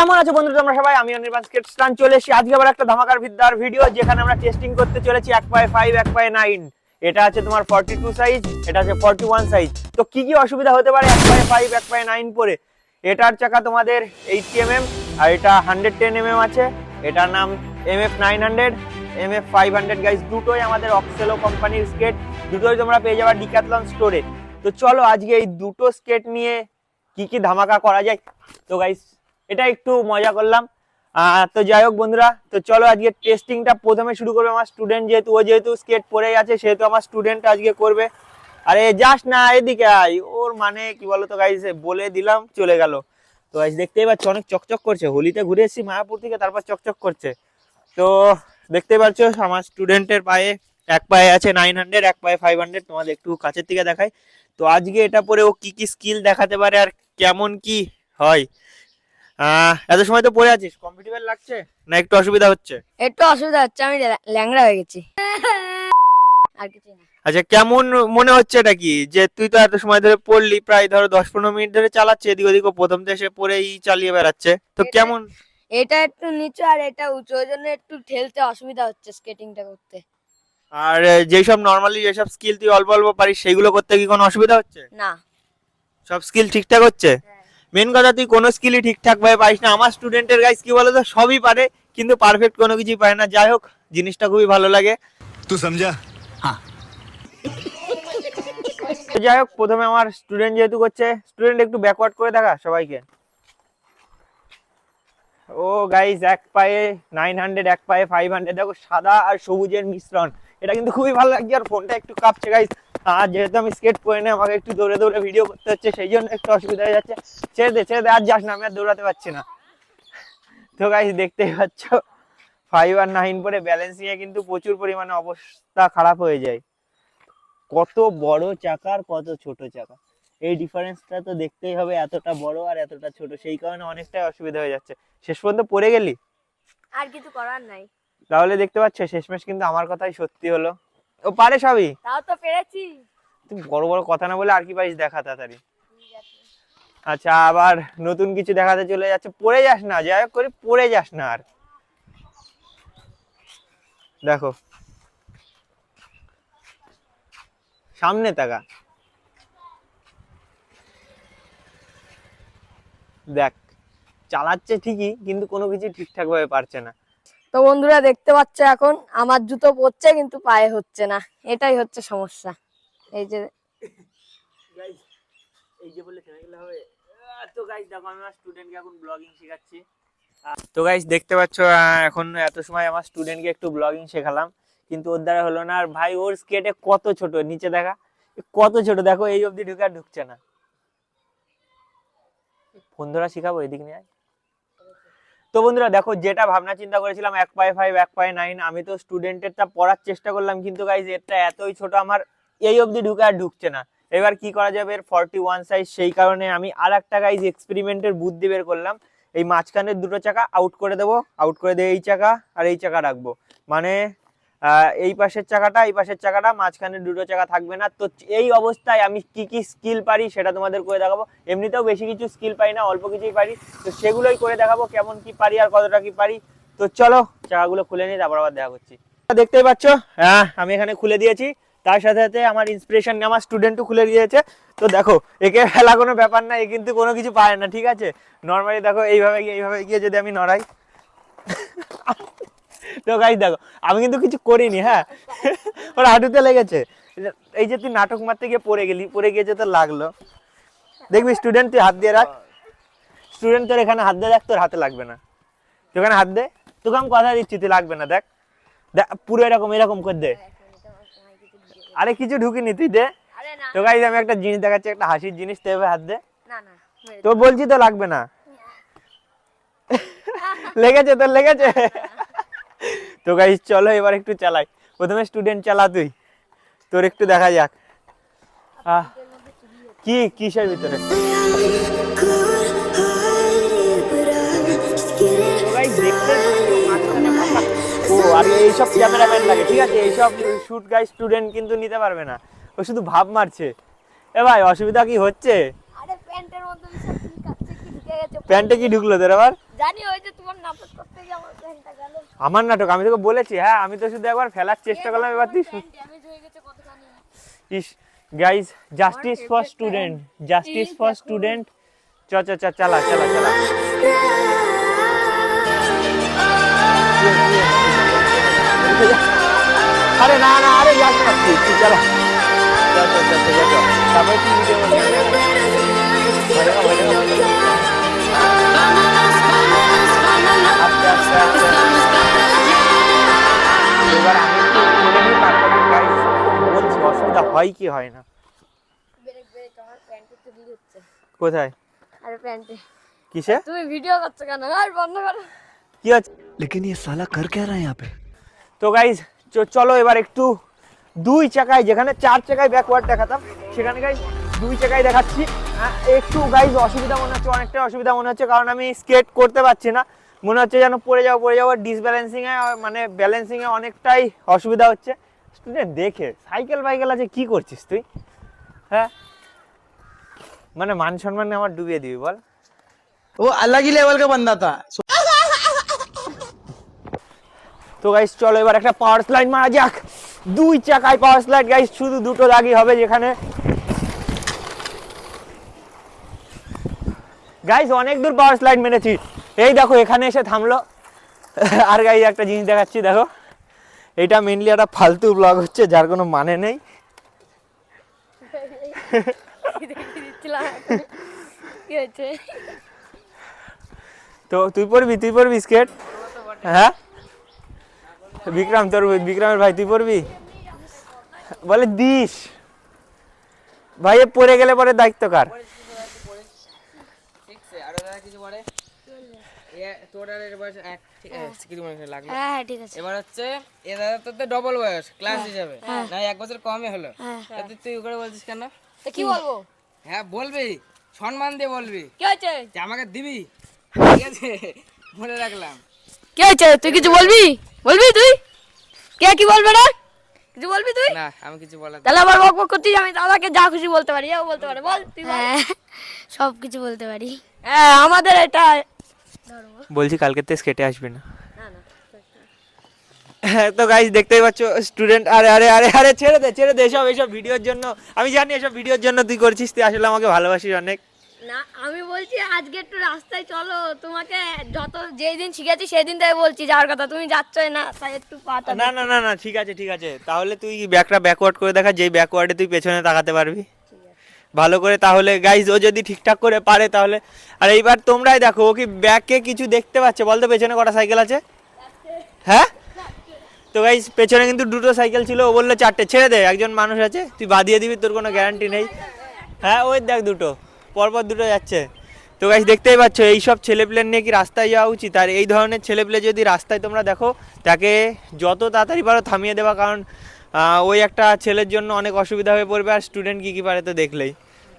কেমন আছো বন্ধুরা তোমরা সবাই? আমি অনির্বাণ স্কেটস্টান চলে এসেছি আজকে আবার একটা ধামাকার ভিদ্দার ভিডিও, যেখানে আমরা টেস্টিং করতে চলেছি 1/5 1/9। এটা আছে তোমার 42 সাইজ, এটা আছে 41 সাইজ। তো কি কি অসুবিধা হতে পারে 1/5 1/9 পরে? এটার চাকা তোমাদের 80 mm আর এটা 110 mm আছে। এটার নাম MF 900 MF 500 গাইস। দুটোই আমাদের অক্সেলো কোম্পানির স্কেট, দুটোই তোমরা পেয়ে যাবে ডিক্যাথলন স্টোরে। তো চলো আজকে এই দুটো স্কেট নিয়ে কি কি ধামাকা করা যায়। তো গাইস এটা একটু মজা করলাম। তো যাই হোক বন্ধুরা, তো চলো আজকে টেস্টিংটা প্রথমে শুরু করবে আমার স্টুডেন্ট, যেহেতু স্কেট পরেই আছে সেহেতু আমার স্টুডেন্ট আজকে করবে। আরে যাস না, এদিকে আয়। ওর মানে কি বলতো গাইস, বলে দিলাম চলে গেল। তো গাইস দেখতেই পাচ্ছ অনেক চকচক করছে, হোলিতে ঘুরে এসেছি মায়াপুর থেকে, তারপর চকচক করছে। তো দেখতে পাচ্ছ আমার স্টুডেন্টের পায়ে এক পায়ে আছে 900, এক পায়ে 500। তোমাদের একটু কাছের থেকে দেখাই। তো আজকে এটা পরে ও কি কি স্কিল দেখাতে পারে আর কেমন কি হয়। এত সময় তো পড়ে আছিস, কম্পিটিবল লাগছে না একটু অসুবিধা হচ্ছে? একটু অসুবিধা হচ্ছে, আমি ল্যাংড়া হয়ে গেছি আর কিছু না। আচ্ছা, কেমন মনে হচ্ছে এটা কি, যে তুই তো এত সময় ধরে পড়লি, প্রায় ধরো 10-15 মিনিট ধরে চালাচ্ছে এদিক ওদিক, প্রথম থেকে সে পড়েই চালিয়ে বেড়াচ্ছে, তো কেমন? এটা একটু নিচু আর এটা উঁচু, ওই জন্য একটু ঠেলতে অসুবিধা হচ্ছে স্কেটিংটা করতে। আর যেসব নর্মালি যেসব স্কিল তুই অল্প অল্প পারিস সেগুলো করতে কি কোনো অসুবিধা হচ্ছে? না, সব স্কিল ঠিকঠাক হচ্ছে। মেন কথা তুই কোনো স্কিলই ঠিকঠাক ভাবে পারিস না। আমার স্টুডেন্টের গাইস কি বলতো, সবই পারে কিন্তু পারফেক্ট কোনো কিছুই পারে না। যাই হোক, জিনিসটা খুবই ভালো লাগে। तू समझा? हाँ। যাই হোক, প্রথমে আমার স্টুডেন্ট যেহেতু করছে, স্টুডেন্ট একটু ব্যাকওয়ার্ড করে দেখা সবাইকে। ও গাইস, এক পায়ে 900 এক পায়ে 500, দেখো সাদা আর সবুজের মিশ্রণ, এটা কিন্তু খুবই ভালো লাগছে। আর ফোনটা একটু কাঁপছে গাইস, আর যেহেতু আমি স্কেট পরে নেই আমাকে একটু দৌড়ে দৌড়ে ভিডিও করতে হচ্ছে, সেই জন্য একটু অসুবিধা হয়ে যাচ্ছে। ছেড়ে দে আর যাস না, আমি আর দৌড়াতে পারছি না। তো গাইস দেখতেই পাচ্ছ 5 আর 9 পরে ব্যালেন্সিং এ কিন্তু প্রচুর পরিমাণে অবস্থা খারাপ হয়ে যায়। কত বড় চাকা আর কত ছোট চাকা, এই ডিফারেন্সটা তো দেখতেই হবে। এতটা বড় আর এতটা ছোট, সেই কারণে অনেকটাই অসুবিধা হয়ে যাচ্ছে। শেষ পর্যন্ত পড়ে গেলি, আর কিছু করার নাই। তাহলে দেখতে পাচ্ছ শেষমেশ কিন্তু আমার কথাই সত্যি হলো। ও পারে সবই। তাও তো পেরেছি। তুই বড় বড় কথা না বলে আর কি পারিস দেখা তাড়াতাড়ি। আচ্ছা, আবার নতুন কিছু দেখাতে চলে যাচ্ছে। পড়ে যাস না, যাই হোক করে পড়ে যাস না আর। দেখো সামনে তাকা, দেখ চালাচ্ছে ঠিকই কিন্তু কোনো কিছু ঠিকঠাক ভাবে পারছে না। তো বন্ধুরা দেখতে পাচ্ছ এখন আমার জুতো পরছে কিন্তু পায়ে হচ্ছে না, এটাই হচ্ছে সমস্যা। এই যে এই যে বলে থেমে গেলে হবে। তো গাইস দেখো, আমি আমার স্টুডেন্টকে এখন ব্লগিং শেখাচ্ছি। তো গাইস দেখতে পাচ্ছ এখন এত সময় আমার স্টুডেন্টকে একটু ব্লগিং শেখালাম, কিন্তু ওর দ্বারা হলো না। আর ভাই ওর স্কেটে কত ছোট, নিচে দেখা কত ছোট, দেখো এই অবধি ঢুকে আর ঢুকছে না। ফোন ধরা শিখাবো, এদিক নিয়ে আয়। তো বন্ধুরা দেখো, যেটা ভাবনা চিন্তা করেছিলাম 1/5 1/9, আমি তো স্টুডেন্টেরটা পড়ার চেষ্টা করলাম, কিন্তু গাইস এটা এতই ছোট আমার এই অবধি ঢুকে আর ঢুকছে না। এবার কি করা যাবে, এর 41 সাইজ, সেই কারণে আমি আর একটা গাইস এক্সপেরিমেন্টের বুদ্ধি বের করলাম। এই মাঝখানের দুটো চাকা আউট করে দেবো, আউট করে দিয়ে এই চাকা আর এই চাকা রাখবো, মানে এই পাশের চাকাটা মাঝখানে দুটো চাকা থাকবে না। তো এই অবস্থায় আমি কি কি স্কিল পারি সেটা তোমাদের করে দেখাবো। এমনিতেও বেশি কিছু স্কিল পাই না, অল্প কিছুই পারি, তো সেগুলোই করে দেখাবো কেমন কি পারি আর কতটা কি পারি। তো চলো চাকাগুলো খুলে নিই, তারপর আবার দেখা করছি। দেখতেই পাচ্ছ হ্যাঁ আমি এখানে খুলে দিয়েছি, তার সাথে সাথে আমার ইন্সপিরেশন নিয়ে আমার স্টুডেন্টও খুলে দিয়েছে। তো দেখো একে ফেলা কোনো ব্যাপার না, এ কিন্তু কোনো কিছু পারে না, ঠিক আছে। নর্মালি দেখো এইভাবে গিয়ে যদি আমি নড়াই তো গাইস দেখো আমি কিন্তু কিছু করিনি, হ্যাঁ ওর হাঁটুতে লেগেছে। এই যে তুই নাটক মারতে গিয়ে পড়ে গিয়েছে তো লাগলো। দেখবি স্টুডেন্ট, তুই হাত দিয়ে রাখ, স্টুডেন্ট তোর এখানে হাত দিয়ে দেখ, তোর হাতে লাগবে না। তুই এখানে হাত দে, তোকে আমি কথা দিচ্ছি তুই লাগবে না। দেখ দেখ পুরো এরকম করে দে। আরে কিছু ঢুকিনি, তুই দে। তো গাইস আমি একটা জিনিস দেখাচ্ছি, একটা হাসির জিনিস, তুই এভাবে হাত দে। তো বলছি তো লাগবে না। লেগেছে তোর, লেগেছে। তো গাইস চলো এবার একটু চালাই, প্রথমে স্টুডেন্ট চালা তুই, তোর একটু দেখা যাক কি কিসের ভিতরে। ও আর এইসব ক্যামেরাম্যান লাগে, ঠিক আছে, এইসব শুট গাইস স্টুডেন্ট কিন্তু নিতে পারবে না, ও শুধু ভাব মারছে। এ ভাই অসুবিধা কি হচ্ছে? আরে প্যান্টের মধ্যে সব কি কাটছে, কি ঢুকে গেছে। প্যান্টে কি ঢুকলো তোর আবার? জানি ওই যে তোমার নাটক করতে গিয়ে আমার প্যান্টটা গেল। আমার নাটক? আমি তোকে বলেছি, হ্যাঁ আমি তো শুধু একবার ফেলার চেষ্টা করলাম, এবার তুই ড্যামেজ হয়ে গেছে কতখানি। ইস guys, justice for student, justice for student. চ চ চ চালা চালা চালা। আরে না না, আরে যাস না তুই, তুই চালা। চল চল চল চল চল, তারপরে তুই ভিডিও করবি। আস্তে আস্তে আস্তে। এবার আমি একটু করে নিই, তারপরে গাইস বলছি অসুবিধা হয় কি হয় না। ব্রেক ব্রেক, আমার প্যান্টে তো লিক হচ্ছে। কোথায়? আরে প্যান্টে। কিসে? তুমি ভিডিও করছো কেন? আর বন্ধ করো। কি আছে? लेकिन ये साला कर क्या रहा है यहाँ पे? তো গাইজ চলো এবার একটু দুই চাকায়, যেখানে চার চাকায় ব্যাকওয়ার্ড দেখাতাম সেখানে গাইজ দুই চাকায় দেখাচ্ছি। একটু গাইজ অসুবিধা মনে হচ্ছে, অনেকটা অসুবিধা মনে হচ্ছে, কারণ আমি স্কেট করতে পারছি না, মনে হচ্ছে যেন পড়ে যাবো। ডিসব্যালেন্সিংয়ে মানে ব্যালেন্সিংয়ে অনেকটাই অসুবিধা হচ্ছে। স্টুডেন্ট দেখে সাইকেল বাইকেল আছে, কি করছিস তুই? হ্যাঁ মানে মান সম্মানে আমার ডুবিয়ে দিবি বল? वो अलग ही लेवल का बंदा था। তো গাইস চলো এবার একটা পাওয়ার স্লাইড মারা যাক। দুই চাকায় পাওয়ার স্লাইড গাইস, শুধু দুটো দাগই হবে যেখানে। গাইস অনেক দূর পাওয়ার স্লাইড মেরেছি, এই দেখো এখানে এসে থামলো। আর গাইস একটা জিনিস দেখাচ্ছি, দেখো এটা মেইনলি একটা ফালতু ব্লগ হচ্ছে, যার কোনো মানে নেই। কি হয়েছে? তো তুই পড়বি স্কেট? হ্যাঁ বিক্রম, তোর বিক্রমের ভাই, তুই পড়বি? বলে দিস ভাই, এ পড়ে গেলে পরে দায়িত্ব কার? হ্যাঁ ঠিক আছে। এবার হচ্ছে এরা তো ডবল বয়স ক্লাস হিসাবে, না 1 বছর কমই হলো। তাতে তুই করে বলছিস কেন? তো কি বলবো? হ্যাঁ বলবি, সম্মান দিয়ে বলবি কি হয়েছে? যে আমাকে দিবি, ঠিক আছে? বলে রাখলাম। কি হয়েছে? তুই কিছু বলবি? তুই কে কি বলবে রে? কিছু বলবি তুই? না আমি কিছু বলার তাহলে আবার বক বক করছিস। আমি দাদাকে যা খুশি বলতে পারি, ও বলতে পারে। বল তুই বল। সব কিছু বলতে পারি। হ্যাঁ আমাদের এটা বলছি কালকে তো স্কেটে আসবে না? হ্যাঁ তো গাইস দেখতেই পাচ্ছ স্টুডেন্ট। আরে আরে আরে আরে ছেড়ে দে এসব ভিডিওর জন্য। আমি জানি এসব ভিডিওর জন্য তুই করছিস, তুই আসলে আমাকে ভালোবাসিস অনেক। না, আমি বলছি আজকে একটু রাস্তায় চলো, তোমাকে যত যেই দিন শিখেছি সেই দিন থেকে বলছি যাওয়ার কথা, তুমি যাচ্ছই না, তাই একটু পাটা। না না না না, ঠিক আছে তাহলে তুই ব্যাকটা ব্যাকওয়ার্ড করে দেখা, যেই ব্যাকওয়ার্ডে তুই পেছনে তাকাতে পারবি ভালো করে। তাহলে গাইজ ও যদি ঠিকঠাক করে পারে তাহলে। আর এইবার তোমরাই দেখো, ও কি ব্যাকে কিছু দেখতে পাচ্ছে? বলতো পেছনে কটা সাইকেল আছে? হ্যাঁ তো গাইজ পেছনে কিন্তু দুটো সাইকেল ছিল, ও বললো চারটে। ছেড়ে দে, একজন মানুষ আছে, তুই বাদিয়ে দিবি, তোর কোনো গ্যারান্টি নেই। হ্যাঁ ওই দেখ দুটো পরপর দুটো যাচ্ছে। তো গাইজ দেখতেই পাচ্ছ এইসব ছেলেপেলের নিয়ে কি রাস্তায় যাওয়া উচিত? আর এই ধরনের ছেলেপেলে যদি রাস্তায় তোমরা দেখো, তাকে যত তাড়াতাড়ি পারো থামিয়ে দেওয়া, কারণ ওই একটা ছেলের জন্য অনেক অসুবিধা হয়ে পড়বে। আর স্টুডেন্ট কি পারে তো দেখলেই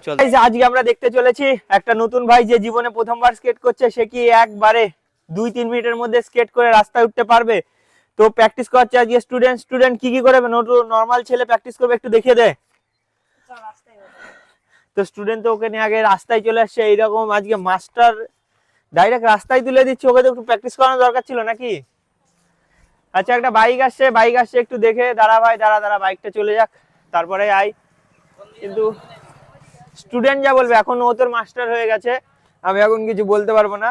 চলো। আজকে আমরা দেখতে চলেছি একটা নতুন ভাই, যে জীবনে প্রথমবার স্কেট করছে। সে কি একবারে 2-3 মিনিটের মধ্যে স্কেট করে রাস্তায় উঠতে পারবে? তো প্র্যাকটিস করছে আজকে স্টুডেন্ট কি করবে? নর্মাল ছেলে প্র্যাকটিস করবে, একটু দেখিয়ে দে। তো স্টুডেন্ট তো ওকে নিয়ে আগে রাস্তায় চলে আসছে, এইরকম আজকে মাস্টার ডাইরেক্ট রাস্তায় তুলে দিচ্ছে। ওকে তো একটু প্র্যাকটিস করানো দরকার ছিল নাকি? আচ্ছা একটা বাইক আসছে, একটু দেখে দাঁড়া ভাই, দাঁড়া, বাইকটা চলে যাক তারপরে আই। কিন্তু স্টুডেন্ট যা বলবে, এখন ও তোর মাস্টার হয়ে গেছে, আমি এখন কিছু বলতে পারবো না।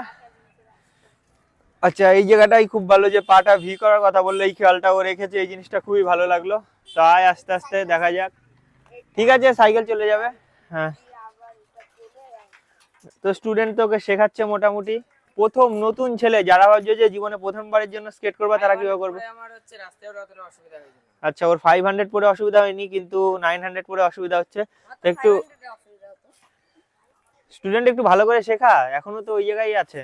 আচ্ছা এই জায়গাটাই খুব ভালো, যে পাটা ভি করার কথা বললো, এই খেয়ালটা ও রেখেছে, এই জিনিসটা খুবই ভালো লাগলো। তাই আস্তে আস্তে দেখা যাক। ঠিক আছে সাইকেল চলে যাবে। হ্যাঁ তো স্টুডেন্ট তোকে শেখাচ্ছে মোটামুটি। প্রথম নতুন ছেলে যারা ভাবছে যে জীবনে প্রথমবারের জন্য স্কেট করবে, তারা কিভাবে করবে? আমার হচ্ছে রাস্তায় অতটা অসুবিধা হয়েছে। আচ্ছা ওর 500 পরে অসুবিধা হয়নি, কিন্তু 900 পরে অসুবিধা হচ্ছে। তো একটু স্টুডেন্ট একটু ভালো করে শেখা, এখনো তো ওই জায়গায় আছে।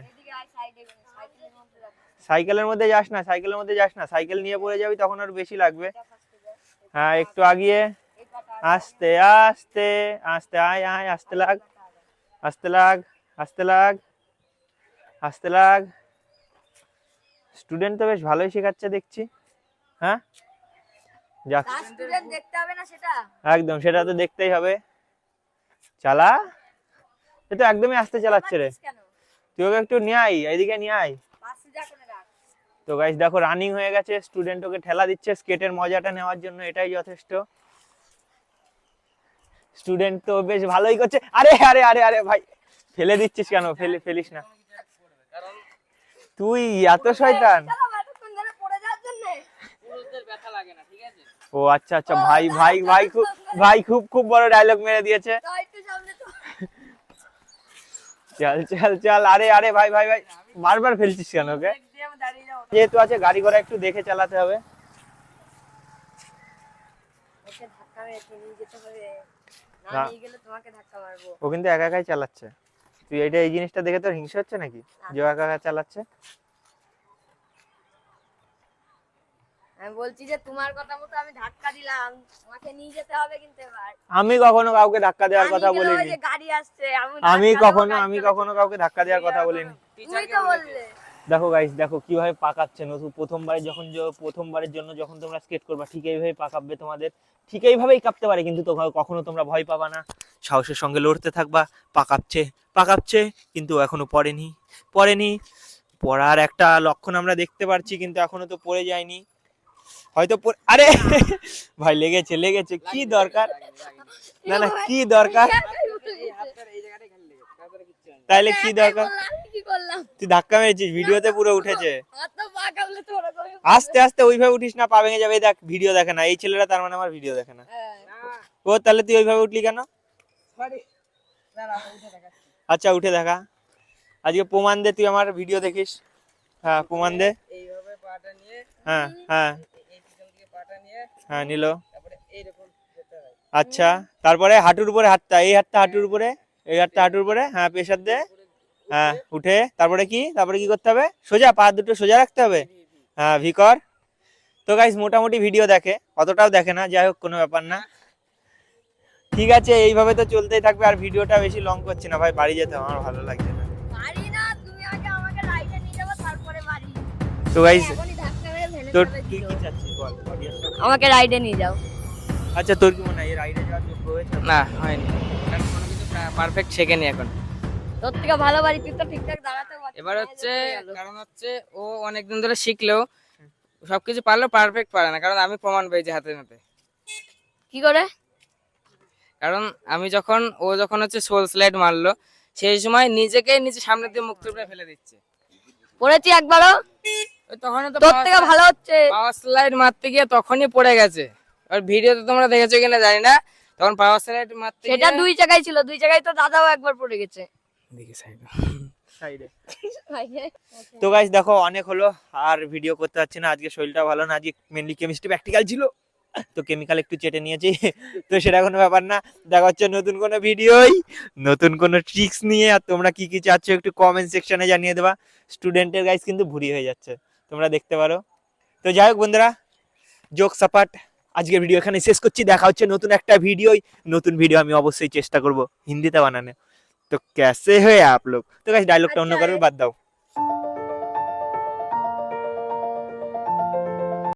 সাইকেলের মধ্যে যাস না, সাইকেল নিয়ে পড়ে যাবি, তখন আর বেশি লাগবে। হ্যাঁ একটু আগিয়ে, আস্তে আস্তে আস্তে, আয় আস্তে লাগ। স্টুডেন্ট তো বেশ ভালোই শেখাচ্ছে দেখছি। হ্যাঁ যাক, স্টুডেন্ট দেখতে হবে না সেটা? একদম সেটা তো দেখতেই হবে। চালা, এ তো একদমই আস্তে চালাচ্ছে রে। কেন? তুই ওকে একটু নিয়ে আয়, এইদিকে নিয়ে আয়। তো গাইস দেখো রানিং হয়ে গেছে, স্টুডেন্ট ওকে ঠেলা দিচ্ছে স্কেটের মজাটা নেওয়ার জন্য, এটাই যথেষ্ট। স্টুডেন্ট তো বেশ ভালোই করছে। আরে আরে আরে আরে ভাই ফেলে দিচ্ছিস কেন? ফেলিস না, তুই এত শয়তান। পুরুষদের ব্যথা লাগে না, ঠিক আছে? ও আচ্ছা আচ্ছা, ভাই ভাই ভাই খুব খুব বড় ডায়লগ মেরে দিয়েছে। চল চল চল, আরে আরে ভাই ভাই ভাই বারবার ফেলছিস কেন ওকে? যেহেতু আছে গাড়ি ঘোড়া একটু দেখে চালাতে হবে। ও কিন্তু একা একাই চালাচ্ছে, তুই এই জিনিসটা দেখে তোর হিংসা হচ্ছে নাকি যে ও একা একা চালাচ্ছে? আমি বলছি যে তোমার কথা মতো আমি ধাক্কা দিলাম, তোমাকে নিয়ে যেতে হবে কিন্তু এবার। আমি কখনো কাউকে ধাক্কা দেওয়ার কথা বলিনি। যে গাড়ি আসছে আমি কখনো কাউকে ধাক্কা দেওয়ার কথা বলিনি। তুমি তো বললে। দেখো গাইস, দেখো কিভাবে পাকাচ্ছে নতুন প্রথমবারের জন্য যখন তোমরা স্কেট করবা ঠিক এইভাবে পাকাবে, তোমাদের ঠিক এইভাবেই কাঁপতে পারে, কিন্তু কখনো তোমরা ভয় পাবা না, সাহসের সঙ্গে লড়তে থাকবা। পাকাচ্ছে কিন্তু এখনো পড়েনি। পড়ার একটা লক্ষণ আমরা দেখতে পাচ্ছি, কিন্তু এখনো তো পড়ে যায়নি, হয়তো আরে ভাই লেগেছে, কি দরকার? না না কি দরকার? তাইলে কি দরকার? কি করলাম? তুই ধাক্কা মেরেছিস, ভিডিওতে পুরো উঠেছে। আস্তে আস্তে ওইভাবে উঠিস না, পা ভেঙে যাবে। দেখ ভিডিও দেখে না এই ছেলেরা, তার মানে আমার ভিডিও দেখে না। ও তাহলে তুই ওইভাবে উঠলি কেন? আচ্ছা উঠে দেখা, আজকে প্রমাণ দে, তুই আমার ভিডিও দেখিস। হ্যাঁ প্রমাণ দে। এইভাবে পাটা নিয়ে, হ্যাঁ এই পিছন থেকে পাটা নিয়ে, হ্যাঁ নিল। তারপরে এইরকম যেতে হয়। আচ্ছা তারপরে হাঁটুর উপরে হাতটা, এই হাতটা হাঁটুর উপরে, এই হাতটা হাঁটুর উপরে, হ্যাঁ প্রেসার দে। হ্যাঁ উঠে তারপরে কি করতে হবে? সোজা পা দুটো সোজা রাখতে হবে। হ্যাঁ ভি কর। তো গাইস মোটামুটি ভিডিও দেখে, অতটাও দেখে না, যাই হোক কোনো ব্যাপার না। ঠিক আছে এইভাবে তো চলতেই থাকবে, আর ভিডিওটা বেশি লং করছি না ভাই, বাড়ি যেতে আমার ভালো লাগছে না। বাড়ি না, তুমি আগে আমাকে রাইডে নিয়ে যাবে তারপরে বাড়ি। তো গাইস এখনই ধাক্কা মেরে ফেলে তোর দেবে তুই ভিডিও। কি চাচ্ছিস বল? আমাকে রাইডে নিয়ে যাও। আচ্ছা তোর কি মনে হয় এই রাইডে যাওয়ার যোগ্য হয়েছে? না হয়নি, কারণ কোনো কিছু পারফেক্ট শেখেনি এখন। তোর থেকে ভালো বাড়ি, তুই তো ঠিকঠাক দাঁড়াতে পারছিস। এবার হচ্ছে কারণ হচ্ছে ও অনেকদিন ধরে শিখলেও সবকিছু পারলেও পারফেক্ট পারে না, কারণ আমি প্রমাণ পেয়েছি হাতে নাতে। কি করে? কারণ ও যখন হচ্ছে সোল স্লাইড মারলো, সেই সময় নিজে সামনে দিয়ে মুখ থুবড়ে ফেলে দিচ্ছে। পড়েছি একবারও, ওই তখনই তো তোর থেকে ভালো হচ্ছে। পাওয়ার স্লাইড মারতে গিয়ে তখনই পড়ে গেছে। আর ভিডিওতে তোমরা দেখেছো কিনা জানি না, তখন পাওয়ার স্লাইড মারতে সেটা দুই জায়গায় ছিল, দুই জায়গায় তো দাদাও একবার পড়ে গেছে। দেখি সাইডে। সাইডে। তো গাইস দেখো অনেক হলো, আর ভিডিও করতে পারছি না, আজকে শরীরটা ভালো না, আজকে মেনলি কেমিস্ট্রি প্র্যাকটিক্যাল ছিল, তো কেমিক্যাল একটু চেটে নিয়েছি। তো সেটা কোনো ব্যাপার না, দেখা হচ্ছে নতুন কোনো ভিডিওই নতুন কোনো ট্রিক্স নিয়ে। আর তোমরা কি কি চাচ্ছ একটু কমেন্ট সেকশনে জানিয়ে দেবা। স্টুডেন্টের গাইস কিন্তু ভুরি হয়ে যাচ্ছে, তোমরা দেখতে পারো। তো যাই হোক বন্ধুরা, জোক সাপাট আজকের ভিডিও এখানে শেষ করছি, দেখা হচ্ছে নতুন একটা নতুন ভিডিও আমি অবশ্যই চেষ্টা করব হিন্দিতে বানানো। তো कैसे है आप लोग? तो गाइस डायलॉगটা অন্য কারোর বাদ দাও।